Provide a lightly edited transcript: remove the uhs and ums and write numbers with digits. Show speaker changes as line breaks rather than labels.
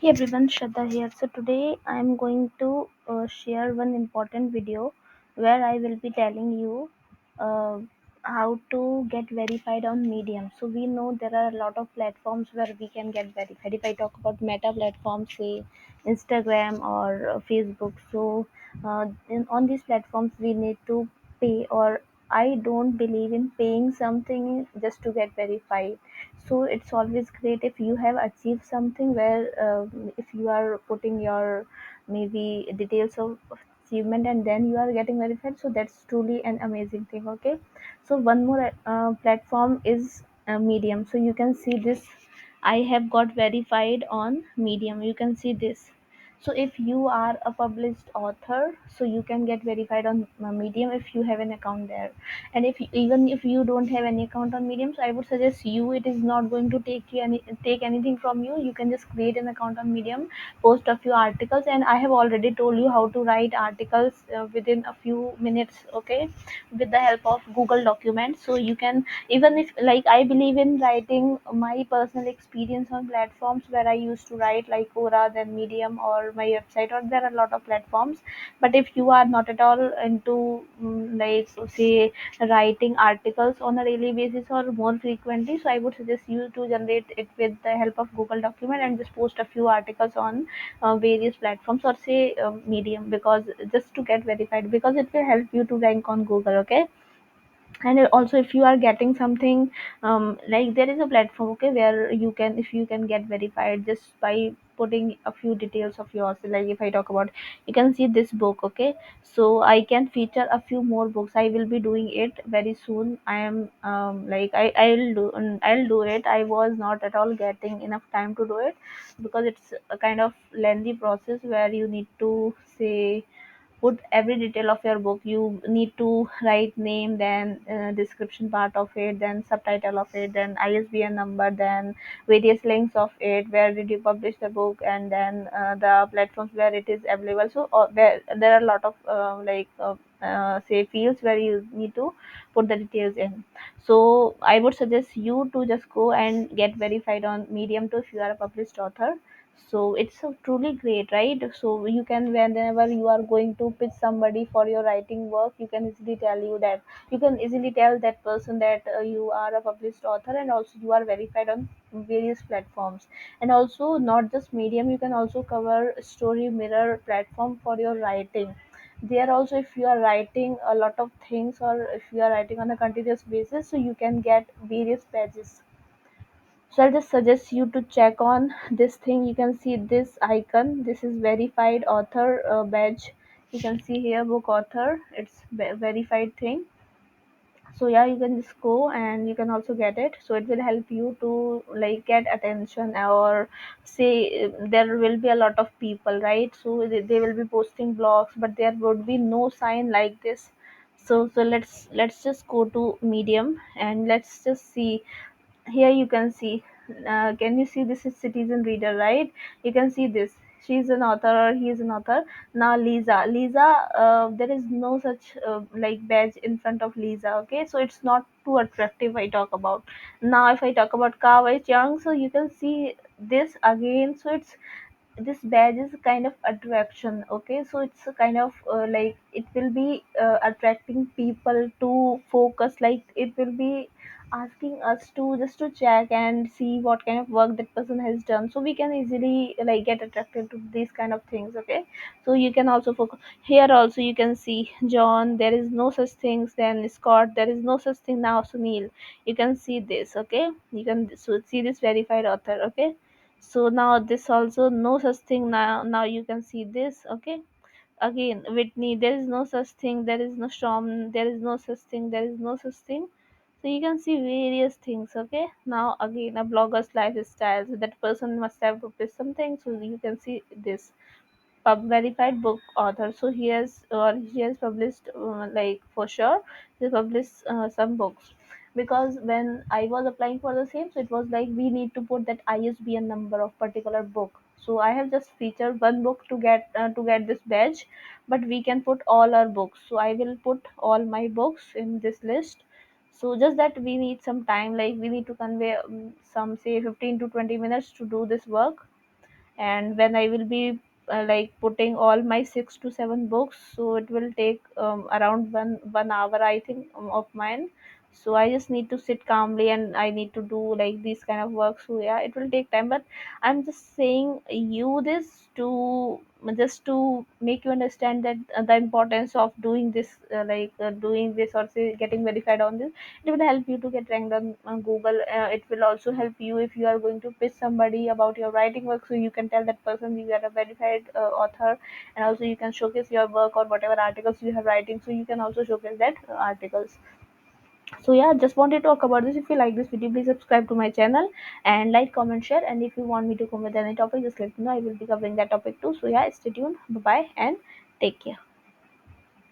Hey everyone, Shraddha here. So today I'm going to share one important video where I will be telling you uh, how to get verified on Medium. So we know there are a lot of platforms where we can get verified. If I talk about Meta platforms, say Instagram or Facebook, so on these platforms we need to pay, or I don't believe in paying something just to get verified. So it's always great if you have achieved something where if you are putting your maybe details of achievement and then you are getting verified, so that's truly an amazing thing. Okay, so one more platform is Medium. So you can see this, I have got verified on Medium. You can see this. So if you are a published author, so you can get verified on Medium if you have an account there. And if even if you don't have any account on Medium, so I would suggest you, it is not going to take anything from you. You can just create an account on Medium, post a few articles, and I have already told you how to write articles within a few minutes, okay, with the help of Google Documents. So you can, even if, like, I believe in writing my personal experience on platforms where I used to write, like Quora, then Medium, or my website, or there are a lot of platforms. But if you are not at all into like, say, writing articles on a daily basis or more frequently, so I would suggest you to generate it with the help of Google Document and just post a few articles on various platforms, or say Medium, because just to get verified, because it will help you to rank on Google. Okay, and also if you are getting something, like there is a platform, okay, where you can, if you can get verified just by putting a few details of yours. Like if I talk about, you can see this book, okay, so I can feature a few more books. I will be doing it very soon. I am like I'll do it. I was not at all getting enough time to do it because it's a kind of lengthy process where you need to say, put every detail of your book. You need to write name, then description part of it, then subtitle of it, then ISBN number, then various links of it, where did you publish the book, and then the platforms where it is available. So there are a lot of say fields where you need to put the details in. So I would suggest you to just go and get verified on Medium too if you are a published author. So it's so truly great, right? So you can, whenever you are going to pitch somebody for your writing work, you can easily tell you that, you can easily tell that person that you are a published author, and also you are verified on various platforms. And also not just Medium, you can also cover Story Mirror platform for your writing. There also, if you are writing a lot of things, or if you are writing on a continuous basis, so you can get various pages. So I'll just suggest you to check on this thing. You can see this icon. This is verified author badge. You can see here book author. It's verified thing. So yeah, you can just go and you can also get it. So it will help you to like get attention, or say there will be a lot of people, right? So they will be posting blogs, but there would be no sign like this. So let's just go to Medium and let's just see. Here you can see, can you see, this is citizen reader, right? You can see this, she's an author or he is an author. Now Lisa, there is no such like badge in front of Lisa, okay, so it's not too attractive. I talk about, now if I talk about Kawai Chang, so you can see this again. So it's, this badge is a kind of attraction, okay, so it's a kind of like it will be attracting people to focus, like it will be asking us to just to check and see what kind of work that person has done, so we can easily like get attracted to these kind of things. Okay, so you can also focus here. Also you can see John, there is no such things, then Scott, there is no such thing. Now Sunil, you can see this. Okay, you can see this verified author. Okay, so now this also no such thing. Now you can see this. Okay, again Whitney, there is no such thing, there is no Storm, there is no such thing, there is no such thing. So you can see various things. Okay, now again a blogger's lifestyle, so that person must have published something, so you can see this verified book author. So he has published like for sure he published some books, because when I was applying for the same, so it was like we need to put that ISBN number of particular book. So I have just featured one book to get this badge, but we can put all our books. So I will put all my books in this list. So just that we need some time, like we need to convey some say 15 to 20 minutes to do this work. and when I will be like putting all my 6 to 7 books, so it will take around one hour, I think, of mine. So I just need to sit calmly and I need to do like these kind of work. So yeah, it will take time, but I'm just saying you this to just to make you understand that the importance of doing this, doing this, or say getting verified on this. It will help you to get ranked on Google. It will also help you if you are going to pitch somebody about your writing work, so you can tell that person you are a verified author, and also you can showcase your work or whatever articles you have writing, so you can also showcase that articles. So yeah, just wanted to talk about this. If you like this video, please subscribe to my channel and like, comment, share. And if you want me to come with any topic, just let me know. I will be covering that topic too. So yeah, stay tuned. Bye bye and take care.